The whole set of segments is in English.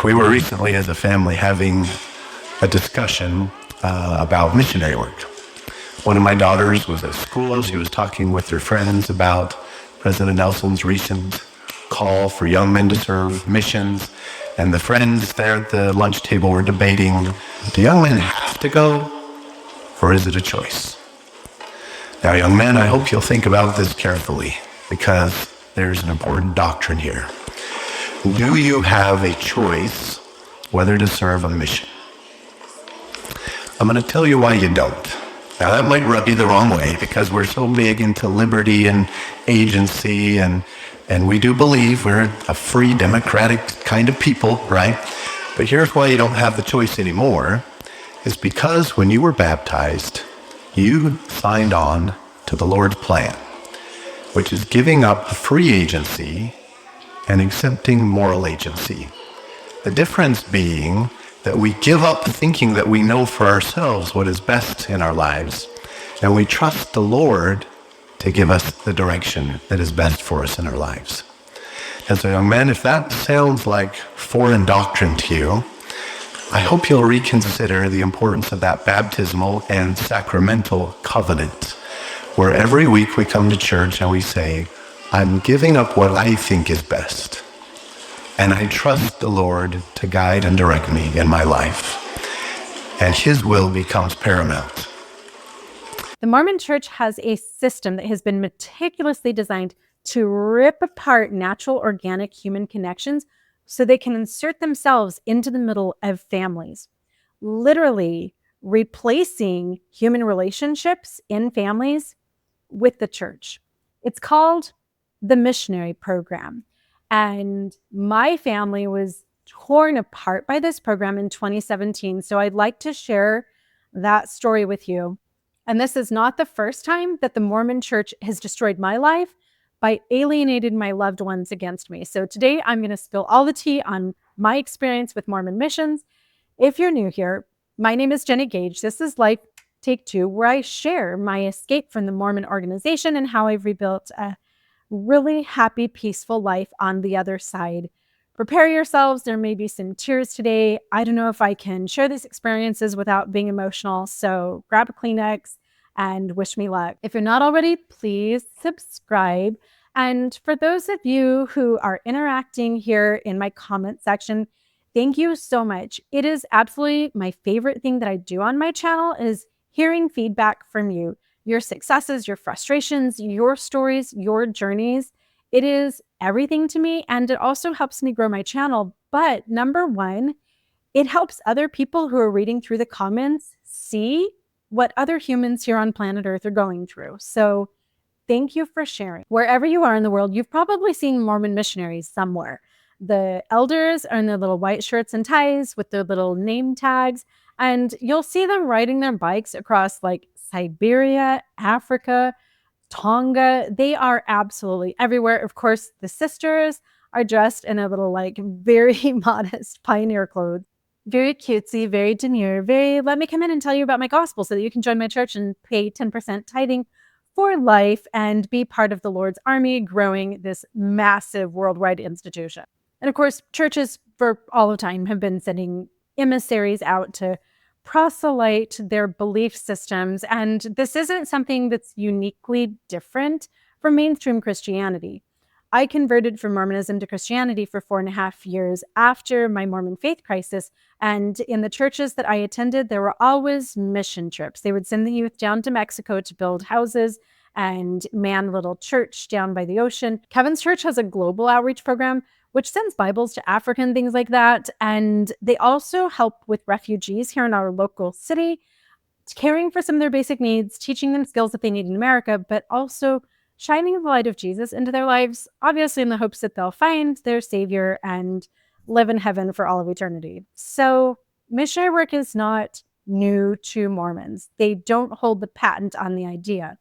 We were recently, as a family, having a discussion about missionary work. One of my daughters was at school. She was talking with her friends about President Nelson's recent call for young men to serve missions. And the friends there at the lunch table were debating, do young men have to go, or is it a choice? Now, young men, I hope you'll think about this carefully, because there's an important doctrine here. Do you have a choice whether to serve a mission? I'm going to tell you why you don't. Now, that might rub you the wrong way, because we're so big into liberty and agency, and we do believe we're a free, democratic kind of people, right? But here's why you don't have the choice anymore. It's because when you were baptized, you signed on to the Lord's plan, which is giving up free agency and accepting moral agency. The difference being that we give up thinking that we know for ourselves what is best in our lives, and we trust the Lord to give us the direction that is best for us in our lives. And so, young men, if that sounds like foreign doctrine to you, I hope you'll reconsider the importance of that baptismal and sacramental covenant, where every week we come to church and we say, I'm giving up what I think is best, and I trust the Lord to guide and direct me in my life, and His will becomes paramount. The Mormon Church has a system that has been meticulously designed to rip apart natural, organic human connections so they can insert themselves into the middle of families, literally replacing human relationships in families with the church. It's called the missionary program. And my family was torn apart by this program in 2017. So I'd like to share that story with you. And this is not the first time that the Mormon Church has destroyed my life by alienating my loved ones against me. So today I'm going to spill all the tea on my experience with Mormon missions. If you're new here, my name is Jenny Gage. This is Life Take Two, where I share my escape from the Mormon organization and how I've rebuilt a really happy, peaceful life on the other side. Prepare yourselves. There may be some tears today. I don't know if I can share these experiences without being emotional, so grab a Kleenex and wish me luck. If you're not already, please subscribe. And for those of you who are interacting here in my comment section, thank you so much. It is absolutely my favorite thing that I do on my channel is hearing feedback from you, your successes, your frustrations, your stories, your journeys. It is everything to me, and it also helps me grow my channel. But number one, it helps other people who are reading through the comments see what other humans here on planet Earth are going through. So thank you for sharing. Wherever you are in the world, you've probably seen Mormon missionaries somewhere. The elders are in their little white shirts and ties with their little name tags, and you'll see them riding their bikes across like Siberia, Africa, Tonga. They are absolutely everywhere. Of course, the sisters are dressed in a little like very modest pioneer clothes. Very cutesy, very demure, very let me come in and tell you about my gospel so that you can join my church and pay 10% tithing for life and be part of the Lord's army growing this massive worldwide institution. And of course, churches for all of time have been sending emissaries out to proselyte their belief systems. And this isn't something that's uniquely different from mainstream Christianity. I converted from Mormonism to Christianity for 4.5 years after my Mormon faith crisis. And in the churches that I attended, there were always mission trips. They would send the youth down to Mexico to build houses and man a little church down by the ocean. Kevin's church has a global outreach program, which sends Bibles to Africa and things like that. And they also help with refugees here in our local city, caring for some of their basic needs, teaching them skills that they need in America, but also shining the light of Jesus into their lives, obviously in the hopes that they'll find their Savior and live in heaven for all of eternity. So missionary work is not new to Mormons. They don't hold the patent on the idea.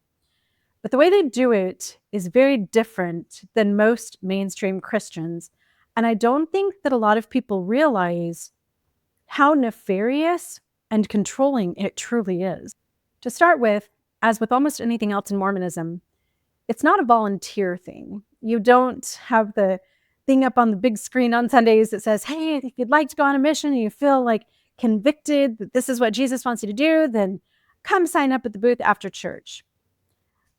But the way they do it is very different than most mainstream Christians. And I don't think that a lot of people realize how nefarious and controlling it truly is. To start with, as with almost anything else in Mormonism, it's not a volunteer thing. You don't have the thing up on the big screen on Sundays that says, hey, if you'd like to go on a mission and you feel like convicted that this is what Jesus wants you to do, then come sign up at the booth after church.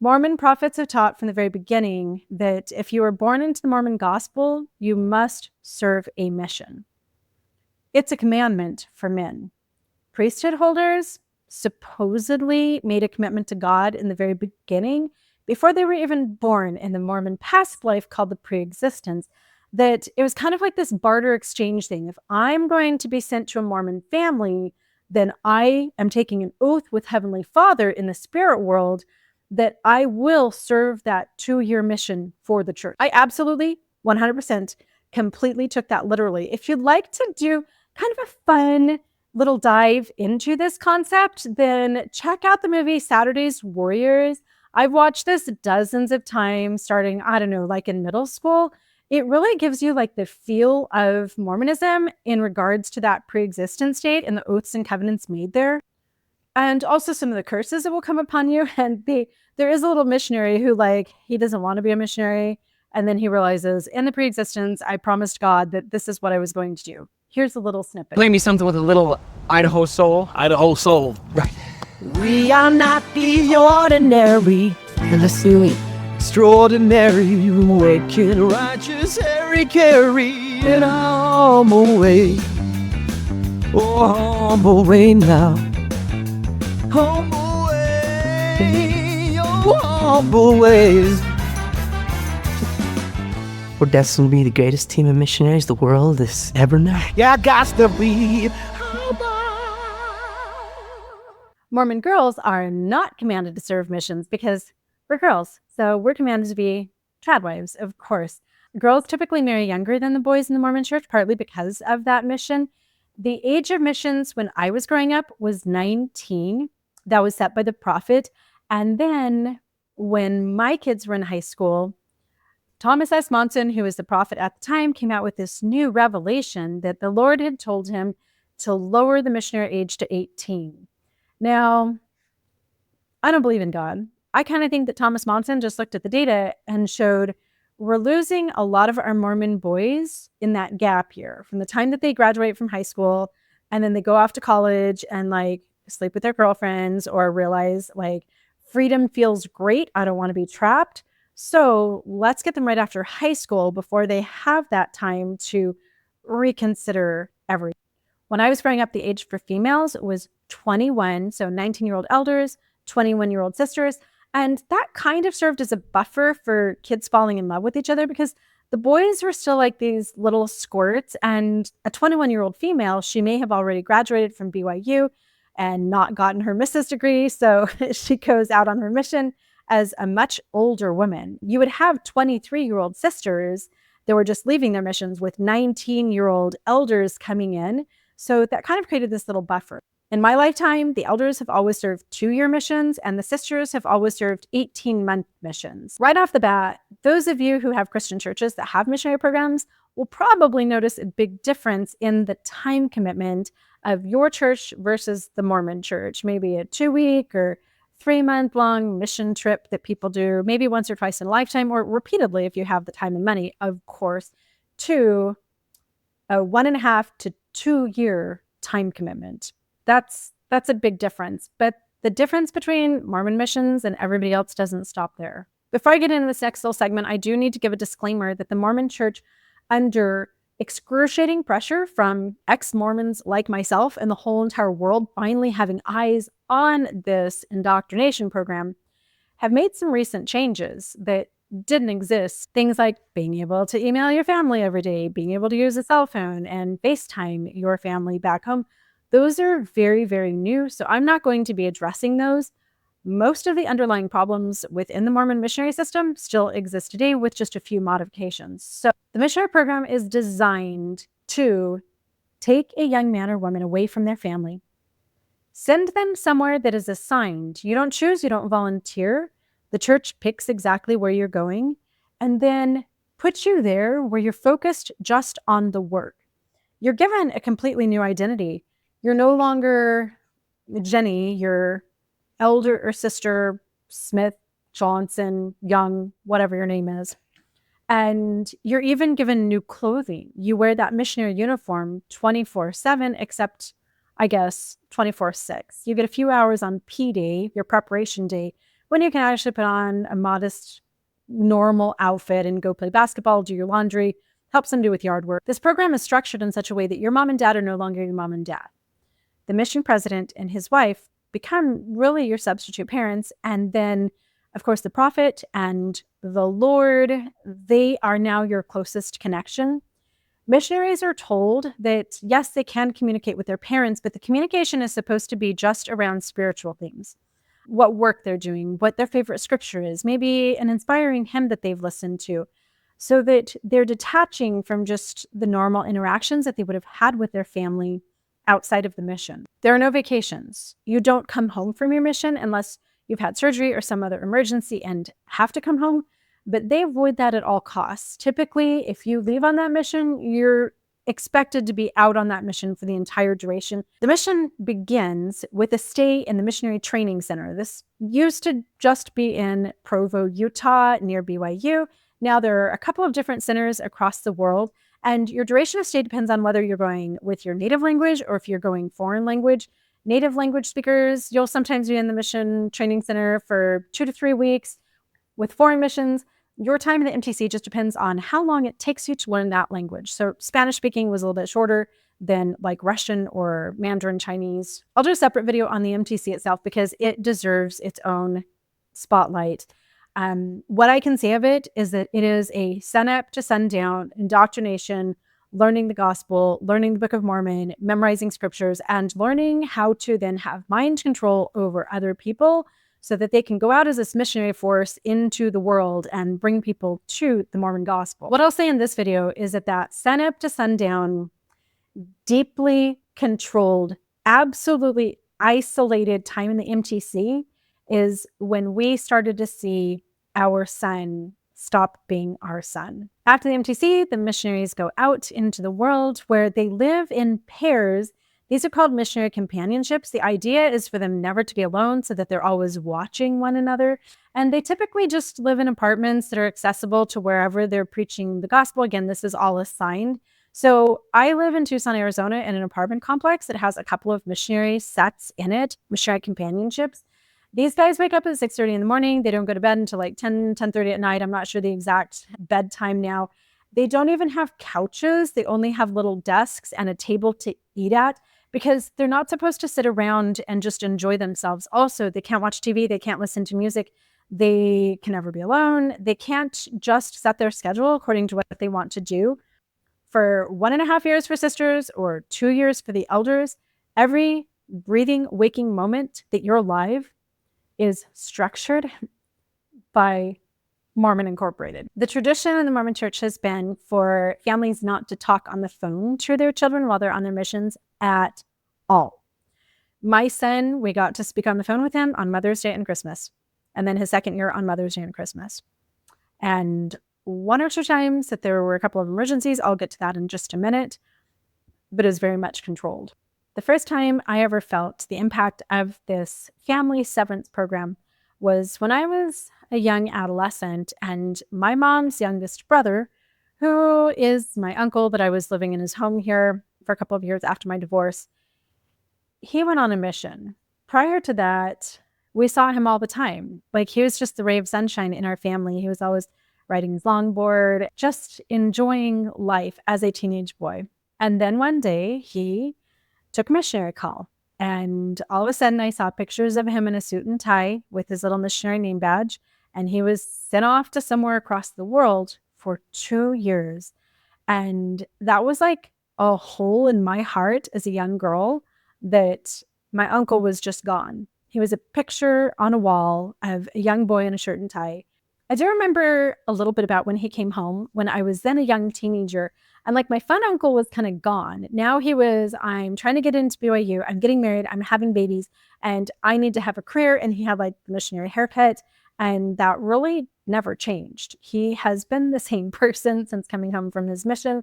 Mormon prophets have taught from the very beginning that if you are born into the Mormon gospel, you must serve a mission. It's a commandment for men. Priesthood holders supposedly made a commitment to God in the very beginning, before they were even born, in the Mormon past life called the pre-existence, that it was kind of like this barter exchange thing. If I'm going to be sent to a Mormon family, then I am taking an oath with Heavenly Father in the spirit world that I will serve that 2-year mission for the church. I absolutely 100% completely took that literally. If you'd like to do kind of a fun little dive into this concept, then check out the movie Saturday's Warriors. I've watched this dozens of times, starting, I don't know, like in middle school. It really gives you like the feel of Mormonism in regards to that pre-existent state and the oaths and covenants made there. And also some of the curses that will come upon you. And there is a little missionary who, like, he doesn't want to be a missionary. And then he realizes in the pre-existence, I promised God that this is what I was going to do. Here's a little snippet. Play me something with a little Idaho soul. Idaho soul. Right. We are not the ordinary, extraordinary, wicked, righteous, Harry Carey, in a humble way. Oh, humble way now. Humble way, oh, humble ways. We're destined to be the greatest team of missionaries the world has ever known. Yeah, I got to be. Mormon girls are not commanded to serve missions because we're girls. So we're commanded to be tradwives, of course. Girls typically marry younger than the boys in the Mormon church, partly because of that mission. The age of missions when I was growing up was 19. That was set by the prophet. And then when my kids were in high school, Thomas S. Monson, who was the prophet at the time, came out with this new revelation that the Lord had told him to lower the missionary age to 18. Now, I don't believe in God. I kind of think that Thomas Monson just looked at the data and showed we're losing a lot of our Mormon boys in that gap year from the time that they graduate from high school and then they go off to college and like sleep with their girlfriends or realize like freedom feels great. I don't want to be trapped. So let's get them right after high school before they have that time to reconsider everything. When I was growing up, the age for females was 21, so 19-year-old elders, 21-year-old sisters. And that kind of served as a buffer for kids falling in love with each other because the boys were still like these little squirts. And a 21-year-old female, she may have already graduated from BYU and not gotten her Mrs. degree. So she goes out on her mission as a much older woman. You would have 23-year-old sisters that were just leaving their missions with 19-year-old elders coming in. So that kind of created this little buffer. In my lifetime, the elders have always served 2-year missions and the sisters have always served 18-month missions. Right off the bat, those of you who have Christian churches that have missionary programs will probably notice a big difference in the time commitment of your church versus the Mormon church. Maybe a 2-week or 3-month-long mission trip that people do maybe once or twice in a lifetime or repeatedly if you have the time and money, of course, to a 1.5 to 2-year time commitment. That's a big difference. But the difference between Mormon missions and everybody else doesn't stop there. Before I get into this next little segment, I do need to give a disclaimer that the Mormon church, under excruciating pressure from ex-Mormons like myself and the whole entire world finally having eyes on this indoctrination program, have made some recent changes that didn't exist. Things like being able to email your family every day, being able to use a cell phone and FaceTime your family back home. Those are very, very new. So I'm not going to be addressing those. Most of the underlying problems within the Mormon missionary system still exist today with just a few modifications. So the missionary program is designed to take a young man or woman away from their family, send them somewhere that is assigned. You don't choose, you don't volunteer. The church picks exactly where you're going and then puts you there where you're focused just on the work. You're given a completely new identity. You're no longer Jenny, you're elder or sister Smith, Johnson, Young, whatever your name is. And you're even given new clothing. You wear that missionary uniform 24/7, except, I guess, 24/6. You get a few hours on P day, your preparation day, when you can actually put on a modest, normal outfit and go play basketball, do your laundry, help somebody with yard work. This program is structured in such a way that your mom and dad are no longer your mom and dad. The mission president and his wife become really your substitute parents. And then, of course, the prophet and the Lord, they are now your closest connection. Missionaries are told that, yes, they can communicate with their parents, but the communication is supposed to be just around spiritual things. What work they're doing, what their favorite scripture is, maybe an inspiring hymn that they've listened to, so that they're detaching from just the normal interactions that they would have had with their family outside of the mission. There are no vacations. You don't come home from your mission unless you've had surgery or some other emergency and have to come home, but they avoid that at all costs. Typically, if you leave on that mission, you're expected to be out on that mission for the entire duration. The mission begins with a stay in the Missionary Training Center. This used to just be in Provo, Utah, near BYU. Now there are a couple of different centers across the world, and your duration of stay depends on whether you're going with your native language or if you're going foreign language. Native language speakers, you'll sometimes be in the Mission Training Center for 2 to 3 weeks. With foreign missions, your time in the MTC just depends on how long it takes you to learn that language. So Spanish speaking was a little bit shorter than like Russian or Mandarin Chinese. I'll do a separate video on the MTC itself because it deserves its own spotlight. What I can say of it is that it is a sunup to sundown indoctrination, learning the gospel, learning the Book of Mormon, memorizing scriptures, and learning how to then have mind control over other people so that they can go out as this missionary force into the world and bring people to the Mormon gospel. What I'll say in this video is that sunup to sundown, deeply controlled, absolutely isolated time in the MTC is when we started to see our son stop being our son. After the MTC, the missionaries go out into the world where they live in pairs. These are called missionary companionships. The idea is for them never to be alone so that they're always watching one another. And they typically just live in apartments that are accessible to wherever they're preaching the gospel. Again, this is all assigned. So I live in Tucson, Arizona in an apartment complex that has a couple of missionary sets in it, missionary companionships. These guys wake up at 6:30 in the morning. They don't go to bed until like 10:30 at night. I'm not sure the exact bedtime now. They don't even have couches. They only have little desks and a table to eat at because they're not supposed to sit around and just enjoy themselves. Also, they can't watch TV. They can't listen to music. They can never be alone. They can't just set their schedule according to what they want to do. For 1.5 years for sisters or 2 years for the elders, every breathing, waking moment that you're alive is structured by Mormon Incorporated. The tradition in the Mormon Church has been for families not to talk on the phone to their children while they're on their missions at all. My son, we got to speak on the phone with him on Mother's Day and Christmas, and then his second year on Mother's Day and Christmas. And one or two times that there were a couple of emergencies, I'll get to that in just a minute, but it was very much controlled. The first time I ever felt the impact of this family severance program was when I was a young adolescent, and my mom's youngest brother, who is my uncle that I was living in his home here for a couple of years after my divorce, he went on a mission. Prior to that, we saw him all the time. Like, he was just the ray of sunshine in our family. He was always riding his longboard, just enjoying life as a teenage boy. And then one day he took a missionary call. And all of a sudden I saw pictures of him in a suit and tie with his little missionary name badge. And he was sent off to somewhere across the world for 2 years. And that was like a hole in my heart as a young girl that my uncle was just gone. He was a picture on a wall of a young boy in a shirt and tie. I do remember a little bit about when he came home when I was then a young teenager. And like, my fun uncle was kind of gone. Now he was, I'm trying to get into BYU. I'm getting married. I'm having babies and I need to have a career. And he had like the missionary haircut. And that really never changed. He has been the same person since coming home from his mission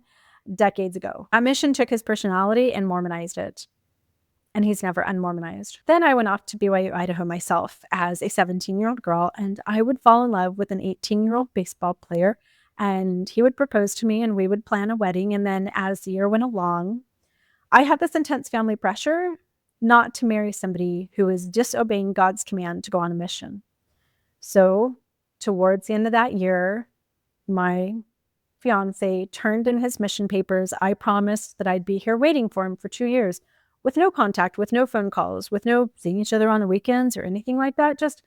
decades ago. That mission took his personality and Mormonized it. And he's never unmormonized. Then I went off to BYU, Idaho myself as a 17-year-old girl, and I would fall in love with an 18-year-old baseball player. and he would propose to me and we would plan a wedding. And then as the year went along, I had this intense family pressure not to marry somebody who was disobeying God's command to go on a mission. So towards the end of that year, my fiance turned in his mission papers. I promised that I'd be here waiting for him for 2 years with no contact, with no phone calls, with no seeing each other on the weekends or anything like that. Just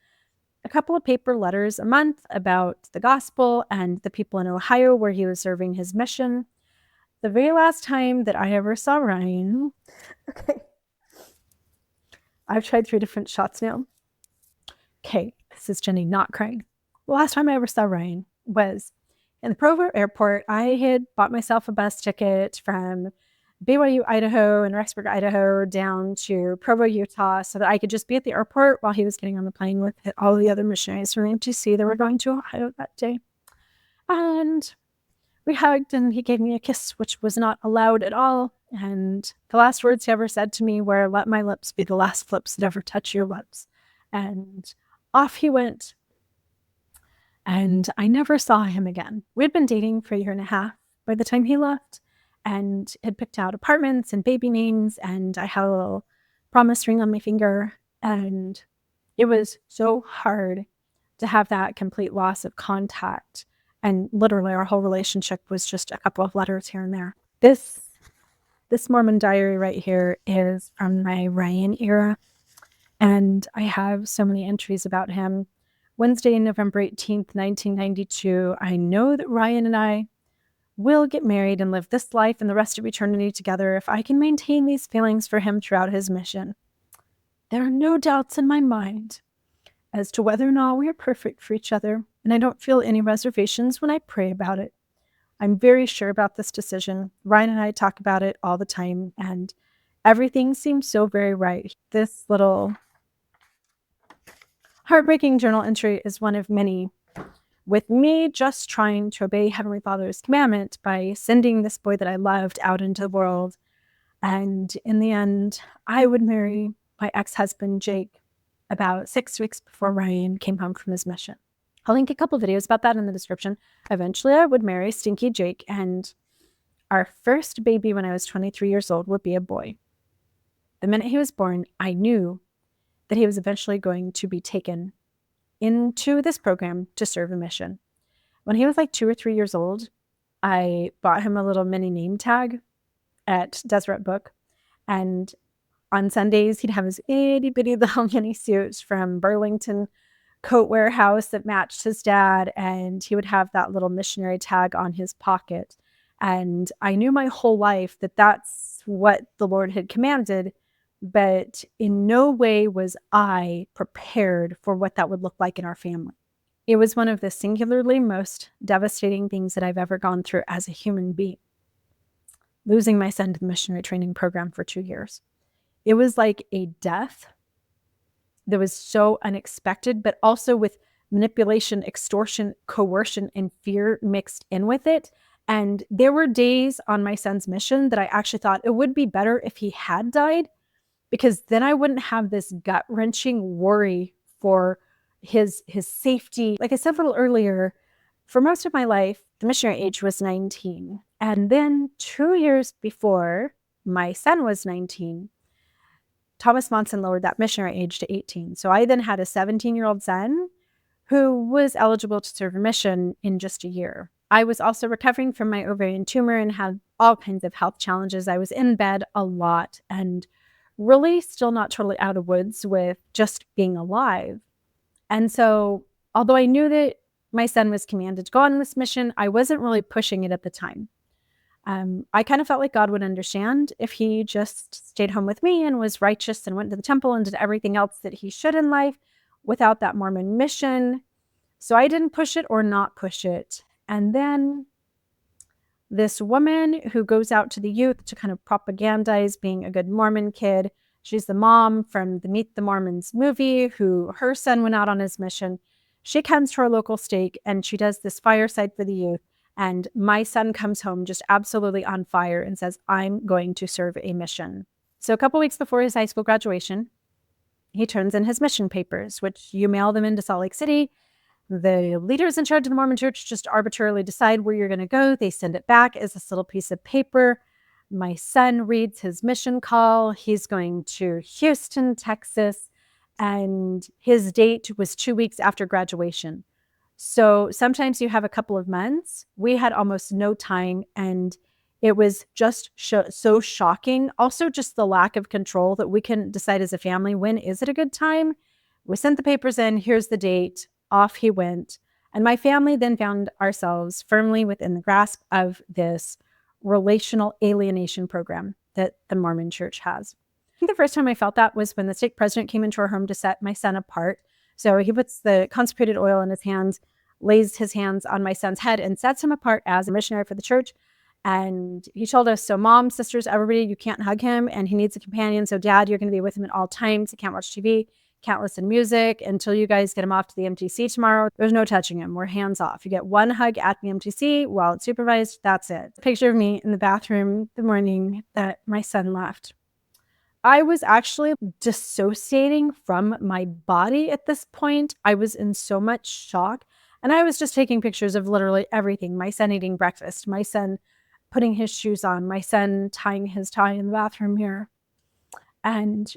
a couple of paper letters a month about the gospel and the people in Ohio where he was serving his mission. The very last time that I ever saw Ryan, okay, I've tried 3 different shots now. Okay, this is Jenny not crying. The last time I ever saw Ryan was in the Provo airport. I had bought myself a bus ticket from BYU, Idaho and Rexburg, Idaho down to Provo, Utah, so that I could just be at the airport while he was getting on the plane with all the other missionaries from MTC that were going to Ohio that day. And we hugged and he gave me a kiss, which was not allowed at all. And the last words he ever said to me were, "Let my lips be the last lips that ever touch your lips." And off he went. And I never saw him again. We'd been dating for 1.5 years by the time he left and had picked out apartments and baby names. And I had a little promise ring on my finger. And it was so hard to have that complete loss of contact. And literally our whole relationship was just a couple of letters here and there. This Mormon diary right here is from my Ryan era. And I have so many entries about him. Wednesday, November 18th, 1992, I know that Ryan and I will get married and live this life and the rest of eternity together if I can maintain these feelings for him throughout his mission. There are no doubts in my mind as to whether or not we are perfect for each other, and I don't feel any reservations when I pray about it. I'm very sure about this decision. Ryan and I talk about it all the time, and everything seems so very right. This little heartbreaking journal entry is one of many, with me just trying to obey Heavenly Father's commandment by sending this boy that I loved out into the world. And in the end, I would marry my ex-husband, Jake, about 6 weeks before Ryan came home from his mission. I'll link a couple videos about that in the description. Eventually, I would marry Stinky Jake, and our first baby when I was 23 years old would be a boy. The minute he was born, I knew that he was eventually going to be taken into this program to serve a mission. When he was like 2 or 3 years old, I bought him a little mini name tag at Deseret Book. And on Sundays, he'd have his itty bitty little mini suit from Burlington Coat Warehouse that matched his dad. And he would have that little missionary tag on his pocket. And I knew my whole life that that's what the Lord had commanded. But in no way was I prepared for what that would look like in our family. It was one of the singularly most devastating things that I've ever gone through as a human being. Losing my son to the missionary training program for 2 years. It was like a death that was so unexpected, but also with manipulation, extortion, coercion, and fear mixed in with it. And there were days on my son's mission that I actually thought it would be better if he had died, because then I wouldn't have this gut-wrenching worry for his safety. Like I said a little earlier, for most of my life, the missionary age was 19. And then 2 years before my son was 19, Thomas Monson lowered that missionary age to 18. So I then had a 17-year-old son who was eligible to serve a mission in just a year. I was also recovering from my ovarian tumor and had all kinds of health challenges. I was in bed a lot and really still not totally out of the woods with just being alive. And so, although I knew that my son was commanded to go on this mission, I wasn't really pushing it at the time. I kind of felt like God would understand if he just stayed home with me and was righteous and went to the temple and did everything else that he should in life without that Mormon mission. So I didn't push it or not push it. And then this woman who goes out to the youth to kind of propagandize being a good Mormon kid. She's the mom from the Meet the Mormons movie, who her son went out on his mission. She comes to our local stake and she does this fireside for the youth. And my son comes home just absolutely on fire and says, "I'm going to serve a mission." So a couple weeks before his high school graduation, he turns in his mission papers, which you mail them into Salt Lake City. The leaders in charge of the Mormon Church just arbitrarily decide where you're going to go. They send it back as this little piece of paper. My son reads his mission call. He's going to Houston, Texas, and his date was 2 weeks after graduation. So sometimes you have a couple of months. We had almost no time, and it was just so shocking. Also, just the lack of control that we couldn't decide as a family, when is it a good time? We sent the papers in, here's the date, off he went. And my family then found ourselves firmly within the grasp of this relational alienation program that the Mormon Church has. I think the first time I felt that was when the stake president came into our home to set my son apart. So he puts the consecrated oil in his hands, lays his hands on my son's head, and sets him apart as a missionary for the church. And he told us, so mom, sisters, everybody, you can't hug him, and he needs a companion. So dad, you're going to be with him at all times. He can't watch TV, can't listen to music until you guys get him off to the MTC tomorrow. There's no touching him. We're hands off. You get one hug at the MTC while it's supervised. That's it. A picture of me in the bathroom the morning that my son left. I was actually dissociating from my body at this point. I was in so much shock. And I was just taking pictures of literally everything. My son eating breakfast, my son putting his shoes on, my son tying his tie in the bathroom mirror. And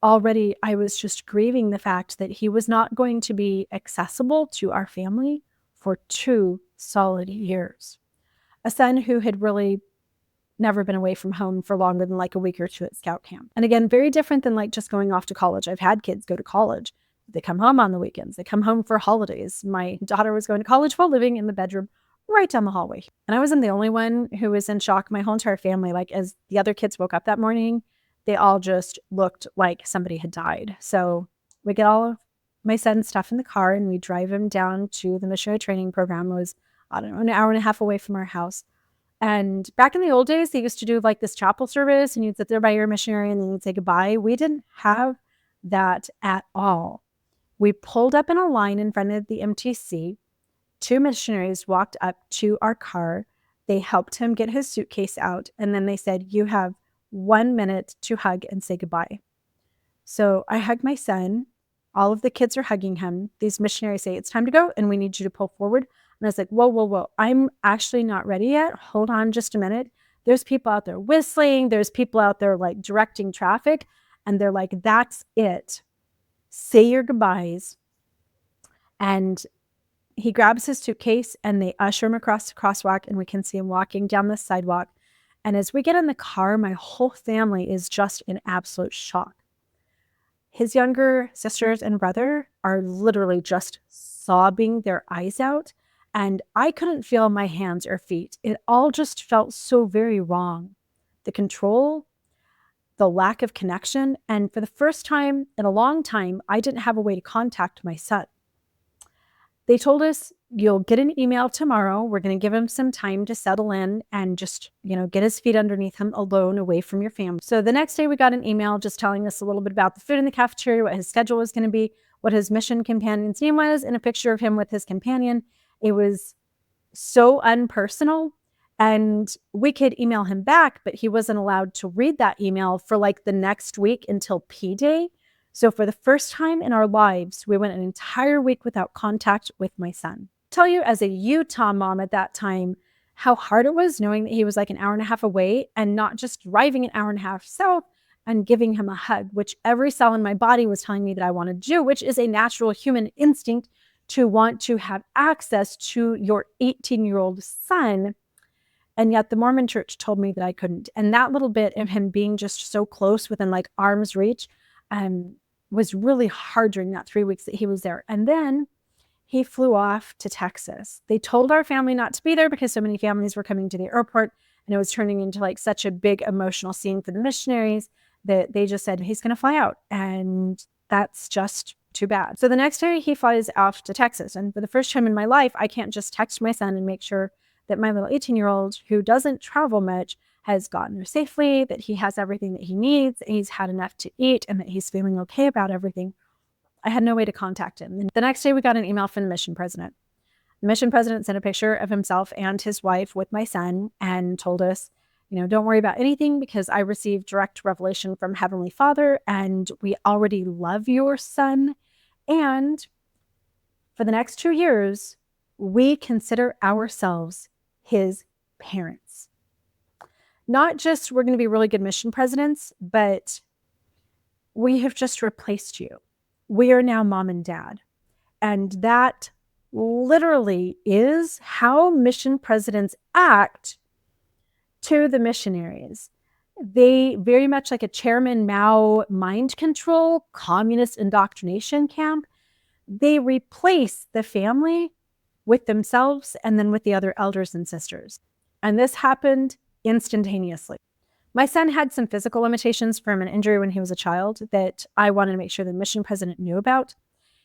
already I was just grieving the fact that he was not going to be accessible to our family for 2 solid years. A son who had really never been away from home for longer than like a week or 2 at scout camp. And again, very different than like just going off to college. I've had kids go to college. They come home on the weekends. They come home for holidays. My daughter was going to college while living in the bedroom right down the hallway. And I wasn't the only one who was in shock. My whole entire family, like as the other kids woke up that morning, they all just looked like somebody had died. So we get all of my son's stuff in the car and we drive him down to the missionary training program. It was, I don't know, an hour and a half away from our house. And back in the old days, they used to do like this chapel service and you'd sit there by your missionary and then you'd say goodbye. We didn't have that at all. We pulled up in a line in front of the MTC. 2 missionaries walked up to our car. They helped him get his suitcase out. And then they said, you have 1 minute to hug and say goodbye. So I hug my son. All of the kids are hugging him. These missionaries say, it's time to go and we need you to pull forward. And I was like, whoa. I'm actually not ready yet. Hold on just a minute. There's people out there whistling. There's people out there like directing traffic. And they're like, that's it. Say your goodbyes. And he grabs his suitcase and they usher him across the crosswalk and we can see him walking down the sidewalk. And as we get in the car, my whole family is just in absolute shock. His younger sisters and brother are literally just sobbing their eyes out. And I couldn't feel my hands or feet. It all just felt so very wrong. The control, the lack of connection. And for the first time in a long time, I didn't have a way to contact my son. They told us, you'll get an email tomorrow. We're going to give him some time to settle in and just, get his feet underneath him alone, away from your family. So the next day we got an email just telling us a little bit about the food in the cafeteria, what his schedule was going to be, what his mission companion's name was, and a picture of him with his companion. It was so unpersonal. And we could email him back, but he wasn't allowed to read that email for like the next week until P Day. So for the first time in our lives, we went an entire week without contact with my son. Tell you as a Utah mom at that time, how hard it was knowing that he was like an hour and a half away and not just driving an hour and a half south and giving him a hug, which every cell in my body was telling me that I wanted to do, which is a natural human instinct to want to have access to your 18-year-old son. And yet the Mormon Church told me that I couldn't. And that little bit of him being just so close within like arm's reach was really hard during that 3 weeks that he was there. And then he flew off to Texas. They told our family not to be there because so many families were coming to the airport and it was turning into like such a big emotional scene for the missionaries that they just said, he's going to fly out. And that's just too bad. So the next day he flies off to Texas. And for the first time in my life, I can't just text my son and make sure that my little 18-year-old who doesn't travel much has gotten there safely, that he has everything that he needs, and he's had enough to eat, and that he's feeling okay about everything. I had no way to contact him. And the next day we got an email from the mission president. The mission president sent a picture of himself and his wife with my son and told us, don't worry about anything because I received direct revelation from Heavenly Father and we already love your son. And For the next 2 years, we consider ourselves his parents. Not just we're going to be really good mission presidents, but we have just replaced you. We are now mom and dad. And that literally is how mission presidents act to the missionaries. They, very much like a Chairman Mao mind control, communist indoctrination camp, they replace the family with themselves and then with the other elders and sisters. And this happened instantaneously. My son had some physical limitations from an injury when he was a child that I wanted to make sure the mission president knew about.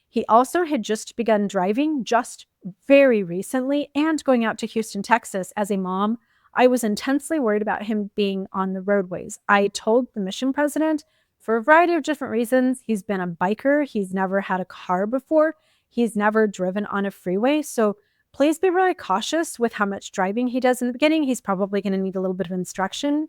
He also had just begun driving just very recently and going out to Houston, Texas. As a mom, I was intensely worried about him being on the roadways. I told the mission president, for a variety of different reasons, he's been a biker. He's never had a car before. He's never driven on a freeway. So please be really cautious with how much driving he does in the beginning. He's probably going to need a little bit of instruction.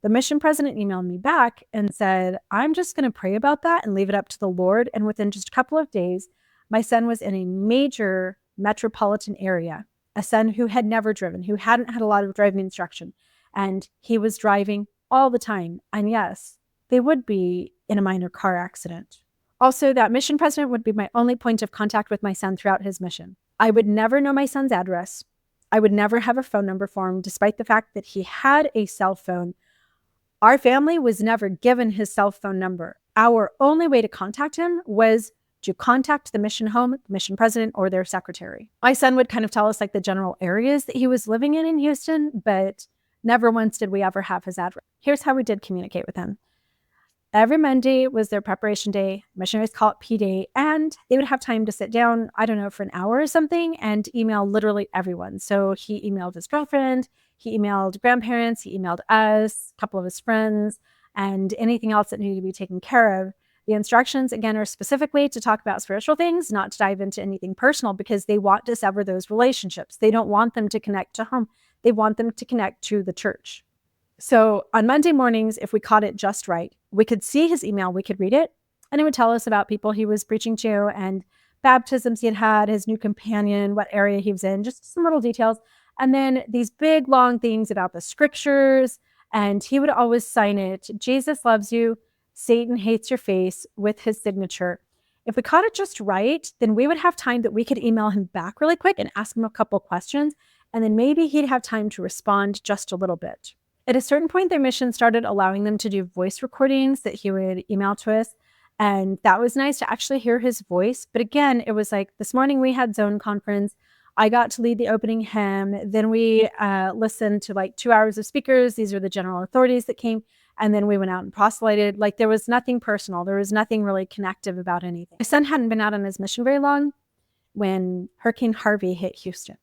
The mission president emailed me back and said, I'm just going to pray about that and leave it up to the Lord. And within just a couple of days, my son was in a major metropolitan area, a son who had never driven, who hadn't had a lot of driving instruction. And he was driving all the time. And yes, they would be in a minor car accident. Also, that mission president would be my only point of contact with my son throughout his mission. I would never know my son's address. I would never have a phone number for him, despite the fact that he had a cell phone. Our family was never given his cell phone number. Our only way to contact him was to contact the mission home, the mission president, or their secretary. My son would kind of tell us like the general areas that he was living in Houston, but never once did we ever have his address. Here's how we did communicate with him. Every Monday was their preparation day. Missionaries call it P Day, and they would have time to sit down, I don't know, for an hour or something and email literally everyone. So he emailed his girlfriend, he emailed grandparents, he emailed us, a couple of his friends, and anything else that needed to be taken care of. The instructions, again, are specifically to talk about spiritual things, not to dive into anything personal, because they want to sever those relationships. They don't want them to connect to home. They want them to connect to the church. So on Monday mornings, if we caught it just right, we could see his email, we could read it, and it would tell us about people he was preaching to and baptisms he had had, his new companion, what area he was in, just some little details. And then these big, long things about the scriptures, and he would always sign it, Jesus loves you, Satan hates your face, with his signature. If we caught it just right, then we would have time that we could email him back really quick and ask him a couple questions, and then maybe he'd have time to respond just a little bit. At a certain point, their mission started allowing them to do voice recordings that he would email to us. And that was nice to actually hear his voice. But again, it was like this morning we had Zone Conference. I got to lead the opening hymn. Then we listened to like 2 hours of speakers. These are the general authorities that came. And then we went out and proselyted. Like there was nothing personal. There was nothing really connective about anything. My son hadn't been out on his mission very long when Hurricane Harvey hit Houston.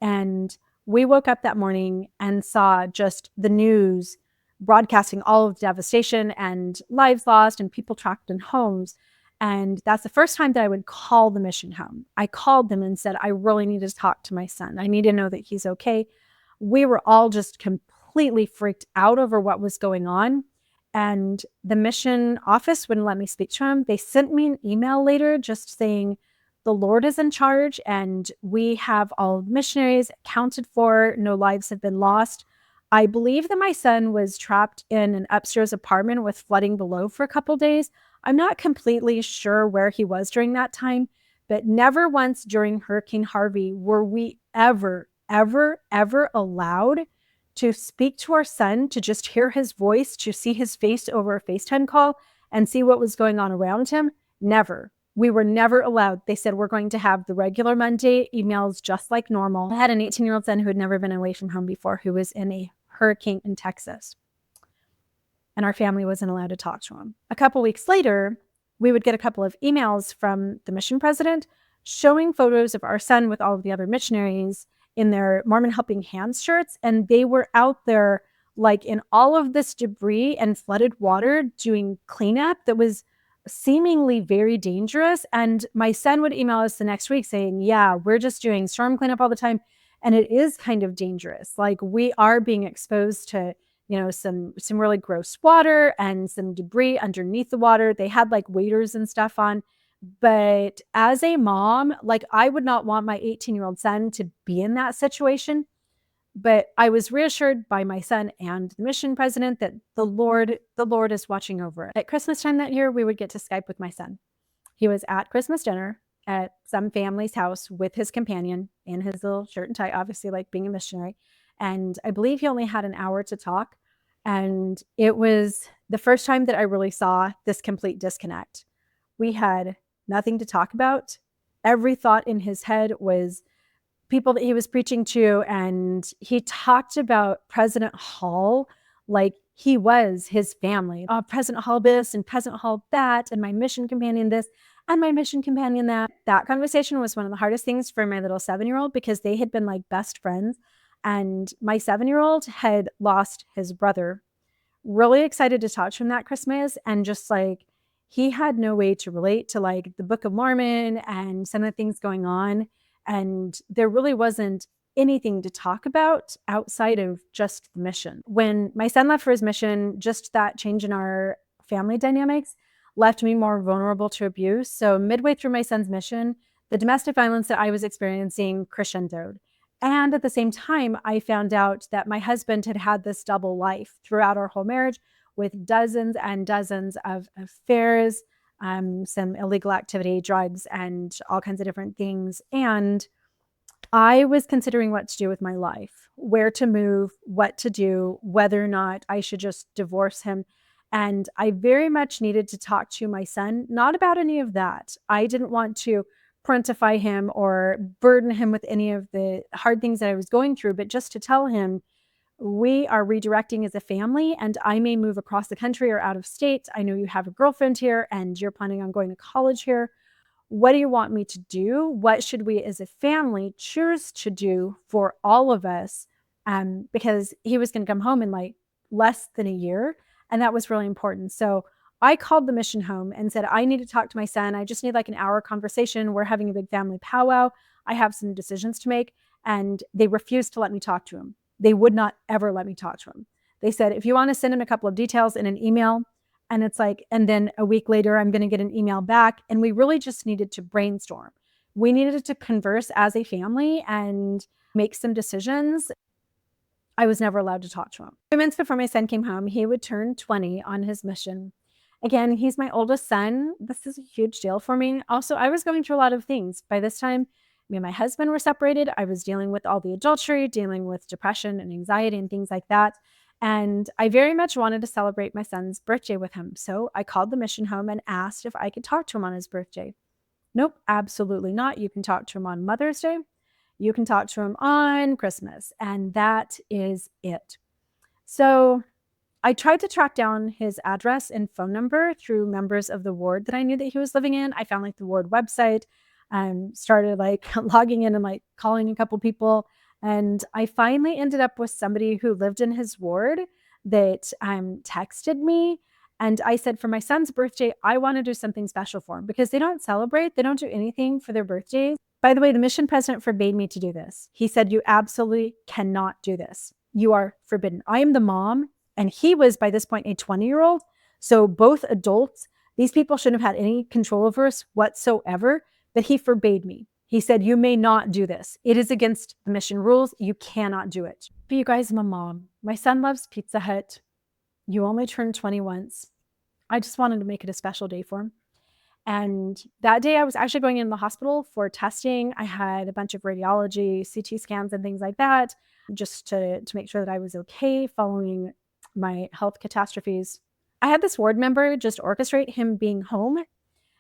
And we woke up that morning and saw just the news broadcasting all of the devastation and lives lost and people trapped in homes. And that's the first time that I would call the mission home. I called them and said, I really need to talk to my son. I need to know that he's okay. We were all just completely freaked out over what was going on. And the mission office wouldn't let me speak to him. They sent me an email later just saying, the Lord is in charge and we have all missionaries accounted for. No lives have been lost. I believe that my son was trapped in an upstairs apartment with flooding below for a couple days. I'm not completely sure where he was during that time, but never once during Hurricane Harvey were we ever allowed to speak to our son, to just hear his voice, to see his face over a FaceTime call and see what was going on around him. Never. We were never allowed. They said we're going to have the regular Monday emails just like normal. I had an 18-year-old son who had never been away from home before, who was in a hurricane in Texas. And our family wasn't allowed to talk to him. A couple weeks later, we would get a couple of emails from the mission president showing photos of our son with all of the other missionaries in their Mormon Helping Hands shirts. And they were out there like in all of this debris and flooded water doing cleanup that was seemingly very dangerous. And my son would email us the next week saying, yeah, we're just doing storm cleanup all the time. And it is kind of dangerous. Like we are being exposed to, you know, some really gross water and some debris underneath the water. They had like waders and stuff on, But as a mom, like, I would not want my 18-year-old son to be in that situation. But I was reassured by my son and the mission president that the Lord is watching over it. At Christmas time that year, we would get to Skype with my son. He was at Christmas dinner at some family's house with his companion in his little shirt and tie, obviously, like being a missionary. And I believe he only had an hour to talk. And it was the first time that I really saw this complete disconnect. We had nothing to talk about. Every thought in his head was people that he was preaching to, and he talked about President Hall like he was his family. President Hall this and President Hall that, and my mission companion this and my mission companion that. That conversation was one of the hardest things for my little 7-year-old because they had been like best friends. And my 7-year-old had lost his brother. Really excited to talk to him that Christmas, and just like he had no way to relate to like the Book of Mormon and some of the things going on. And there really wasn't anything to talk about outside of just the mission. When my son left for his mission, just that change in our family dynamics left me more vulnerable to abuse. So midway through my son's mission, the domestic violence that I was experiencing crescendoed. And at the same time, I found out that my husband had had this double life throughout our whole marriage with dozens and dozens of affairs, some illegal activity, drugs, and all kinds of different things. And I was considering what to do with my life, where to move, what to do, whether or not I should just divorce him. And I very much needed to talk to my son, not about any of that. I didn't want to parentify him or burden him with any of the hard things that I was going through, but just to tell him, we are redirecting as a family, and I may move across the country or out of state. I know you have a girlfriend here and you're planning on going to college here. What do you want me to do? What should we as a family choose to do for all of us? Because he was going to come home in like less than a year. And that was really important. So I called the mission home and said, I need to talk to my son. I just need like an hour conversation. We're having a big family powwow. I have some decisions to make. And they refused to let me talk to him. They would not ever let me talk to him. They said, if you want to send him a couple of details in an email, and it's like, and then a week later, I'm going to get an email back. And we really just needed to brainstorm. We needed to converse as a family and make some decisions. I was never allowed to talk to him. 2 months before my son came home, he would turn 20 on his mission. Again, he's my oldest son. This is a huge deal for me. Also, I was going through a lot of things. By this time, me and my husband were separated. I was dealing with all the adultery, dealing with depression and anxiety and things like that. And I very much wanted to celebrate my son's birthday with him. So I called the mission home and asked if I could talk to him on his birthday. Nope, absolutely not. You can talk to him on Mother's Day. You can talk to him on Christmas. And that is it. So I tried to track down his address and phone number through members of the ward that I knew that he was living in. I found like the ward website and started like logging in and like calling a couple people. And I finally ended up with somebody who lived in his ward that texted me. And I said, for my son's birthday, I want to do something special for him because they don't celebrate. They don't do anything for their birthdays. By the way, the mission president forbade me to do this. He said, you absolutely cannot do this. You are forbidden. I am the mom. And he was, by this point, a 20-year-old. So both adults, these people shouldn't have had any control over us whatsoever. But he forbade me. He said, you may not do this. It is against the mission rules. You cannot do it. But you guys, I'm a mom. My son loves Pizza Hut. You only turn 20 once. I just wanted to make it a special day for him. And that day I was actually going in the hospital for testing. I had a bunch of radiology, CT scans and things like that, just to make sure that I was okay following my health catastrophes. I had this ward member just orchestrate him being home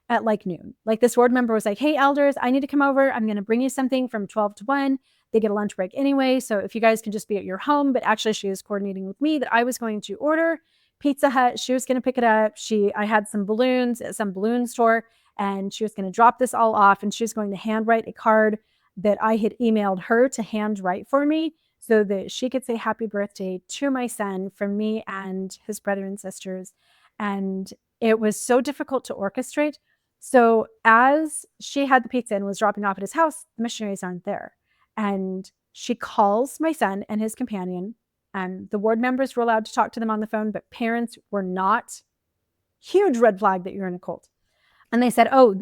at like noon. Like this ward member was like, hey, elders, I need to come over. I'm going to bring you something from 12 to 1. They get a lunch break anyway. So if you guys can just be at your home, but actually she was coordinating with me that I was going to order Pizza Hut. She was going to pick it up. I had some balloons at some balloon store and she was going to drop this all off and she was going to handwrite a card that I had emailed her to handwrite for me so that she could say happy birthday to my son from me and his brother and sisters. And it was so difficult to orchestrate. So as she had the pizza and was dropping off at his house, the missionaries aren't there. And she calls my son and his companion. And the ward members were allowed to talk to them on the phone, but parents were not. Huge red flag that you're in a cult. And they said, oh,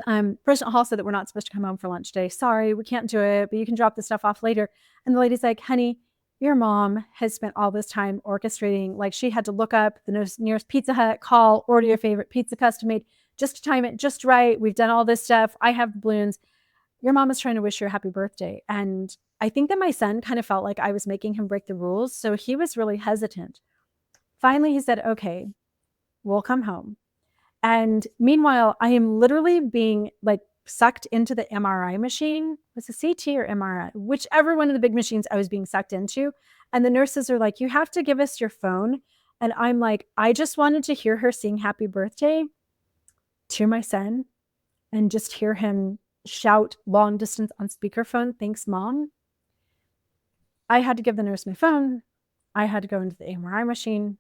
President Hall said that we're not supposed to come home for lunch today. Sorry, we can't do it, but you can drop the stuff off later. And the lady's like, honey, your mom has spent all this time orchestrating. Like, she had to look up the nearest Pizza Hut, call, order your favorite pizza custom made just to time it just right. We've done all this stuff. I have the balloons. Your mom is trying to wish you a happy birthday. And I think that my son kind of felt like I was making him break the rules. So he was really hesitant. Finally, he said, okay, we'll come home. And meanwhile, I am literally being like sucked into the MRI machine. Was it CT or MRI? Whichever one of the big machines I was being sucked into. And the nurses are like, you have to give us your phone. And I'm like, I just wanted to hear her sing happy birthday to my son and just hear him shout long distance on speakerphone, thanks, Mom. I had to give the nurse my phone. I had to go into the MRI machine.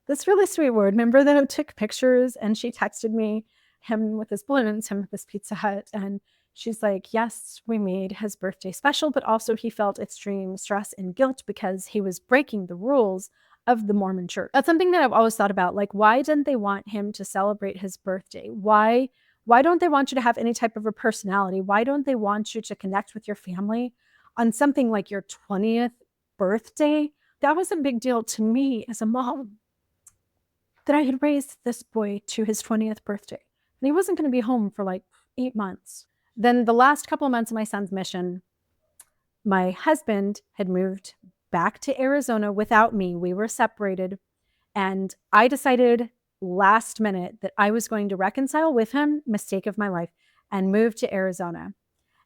This really sweet word member that took pictures, and she texted me him with his balloons, him with his Pizza Hut, and she's like, yes, we made his birthday special, but also he felt extreme stress and guilt because he was breaking the rules of the Mormon church. That's something that I've always thought about. Like, why didn't they want him to celebrate his birthday? Why don't they want you to have any type of a personality? Why don't they want you to connect with your family on something like your 20th birthday? That was a big deal to me as a mom, that I had raised this boy to his 20th birthday. And he wasn't going to be home for like 8 months. Then the last couple of months of my son's mission, my husband had moved back to Arizona without me. We were separated. And I decided last minute that I was going to reconcile with him, mistake of my life, and move to Arizona.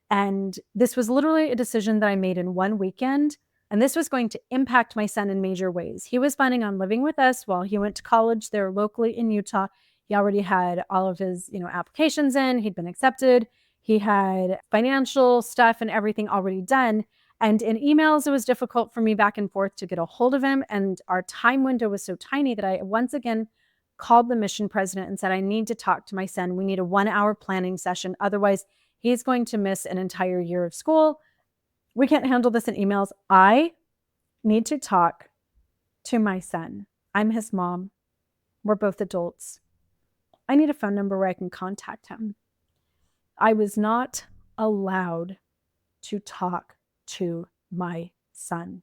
And this was literally a decision that I made in one weekend. And this was going to impact my son in major ways. He was planning on living with us while he went to college there locally in Utah. He already had all of his, applications in. He'd been accepted. He had financial stuff and everything already done. And in emails, it was difficult for me back and forth to get a hold of him. And our time window was so tiny that I once again called the mission president and said, I need to talk to my son. We need a 1-hour planning session. Otherwise, he's going to miss an entire year of school. We can't handle this in emails. I need to talk to my son. I'm his mom. We're both adults. I need a phone number where I can contact him. I was not allowed to talk to my son.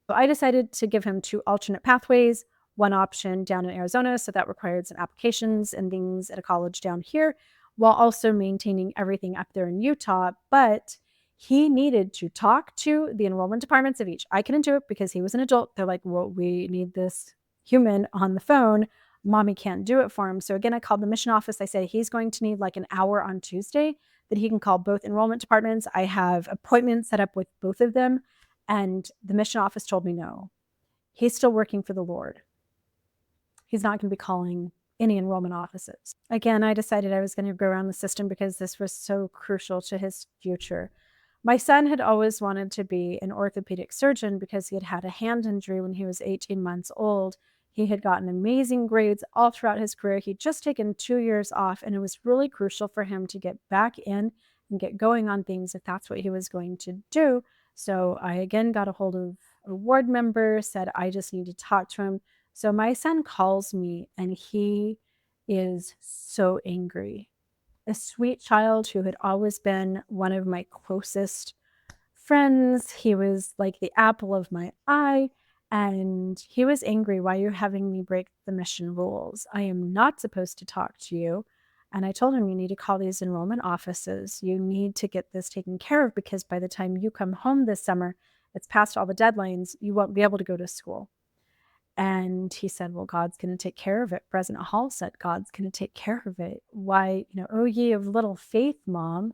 So I decided to give him 2 alternate pathways, one option down in Arizona. So that required some applications and things at a college down here, while also maintaining everything up there in Utah. But he needed to talk to the enrollment departments of each. I couldn't do it because he was an adult. They're like, well, we need this human on the phone. Mommy can't do it for him. So again, I called the mission office. I said, he's going to need like an hour on Tuesday that he can call both enrollment departments. I have appointments set up with both of them. And the mission office told me no. He's still working for the Lord. He's not going to be calling any enrollment offices. Again, I decided I was going to go around the system because this was so crucial to his future. My son had always wanted to be an orthopedic surgeon because he had had a hand injury when he was 18 months old. He had gotten amazing grades all throughout his career. He'd just taken 2 years off, and it was really crucial for him to get back in and get going on things if that's what he was going to do. So I again got a hold of a ward member, said I just need to talk to him. So my son calls me, and he is so angry. A sweet child who had always been one of my closest friends. He was like the apple of my eye. And he was angry. Why are you having me break the mission rules? I am not supposed to talk to you. And I told him, you need to call these enrollment offices. You need to get this taken care of because by the time you come home this summer, it's past all the deadlines. You won't be able to go to school. And he said, well, God's going to take care of it. President Hall said, God's going to take care of it. Why, oh, ye of little faith, Mom,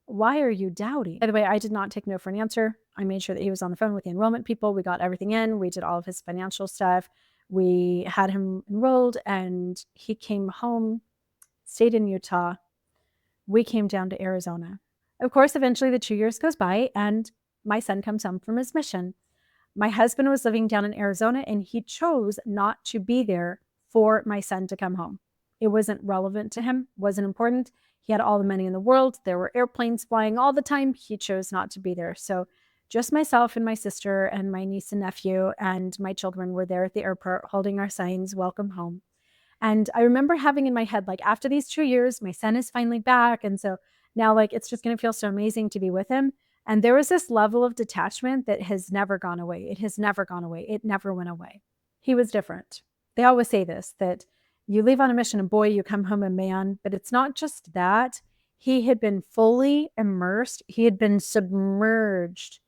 why are you doubting? By the way, I did not take no for an answer. I made sure that he was on the phone with the enrollment people. We got everything in. We did all of his financial stuff. We had him enrolled, and he came home, stayed in Utah. We came down to Arizona. Of course, eventually the 2 years goes by, and my son comes home from his mission. My husband was living down in Arizona, and he chose not to be there for my son to come home. It wasn't relevant to him, wasn't important. He had all the money in the world. There were airplanes flying all the time. He chose not to be there. So just myself and my sister and my niece and nephew and my children were there at the airport holding our signs, welcome home. And I remember having in my head, like, after these 2 years, my son is finally back. And so now, like, it's just going to feel so amazing to be with him. And there was this level of detachment that has never gone away. It has never gone away. It never went away. He was different. They always say this, that you leave on a mission a boy, you come home a man. But it's not just that. He had been fully immersed. He had been submerged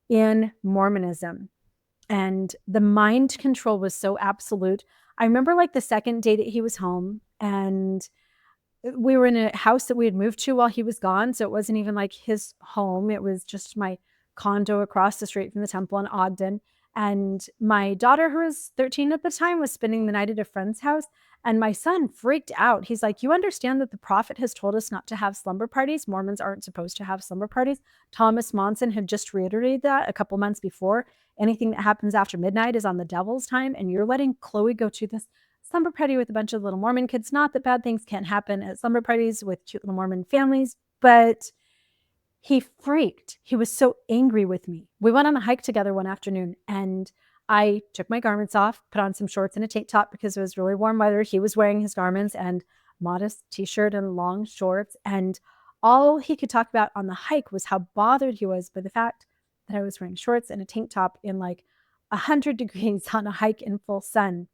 in Mormonism. And the mind control was so absolute. I remember like the second day that he was home, and we were in a house that we had moved to while he was gone. So it wasn't even like his home. It was just my condo across the street from the temple in Ogden. And my daughter, who was 13 at the time, was spending the night at a friend's house. And my son freaked out. He's like, you understand that the prophet has told us not to have slumber parties? Mormons aren't supposed to have slumber parties. Thomas Monson had just reiterated that a couple months before. Anything that happens after midnight is on the devil's time. And you're letting Chloe go to this slumber party with a bunch of little Mormon kids. Not that bad things can't happen at slumber parties with cute little Mormon families, but he freaked. He was so angry with me. We went on a hike together one afternoon, and I took my garments off, put on some shorts and a tank top because it was really warm weather. He was wearing his garments and modest t-shirt and long shorts. And all he could talk about on the hike was how bothered he was by the fact that I was wearing shorts and a tank top in like 100 degrees on a hike in full sun.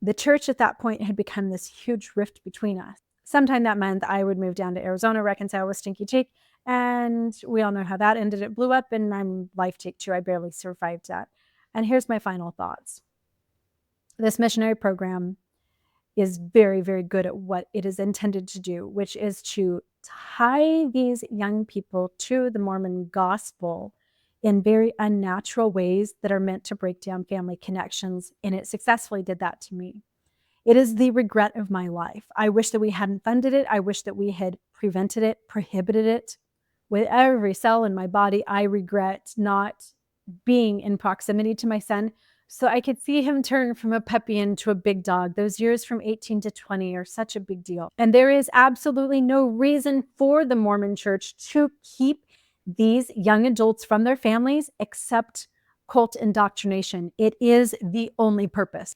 The church at that point had become this huge rift between us. Sometime that month, I would move down to Arizona, reconcile with Stinky Jake, and we all know how that ended. It blew up, and I'm life take 2. I barely survived that. And here's my final thoughts. This missionary program is very, very good at what it is intended to do, which is to tie these young people to the Mormon gospel in very unnatural ways that are meant to break down family connections. And it successfully did that to me. It is the regret of my life. I wish that we hadn't funded it. I wish that we had prevented it, prohibited it. With every cell in my body, I regret not being in proximity to my son so I could see him turn from a puppy into a big dog. Those years from 18 to 20 are such a big deal. And there is absolutely no reason for the Mormon Church to keep these young adults from their families except cult indoctrination. It is the only purpose.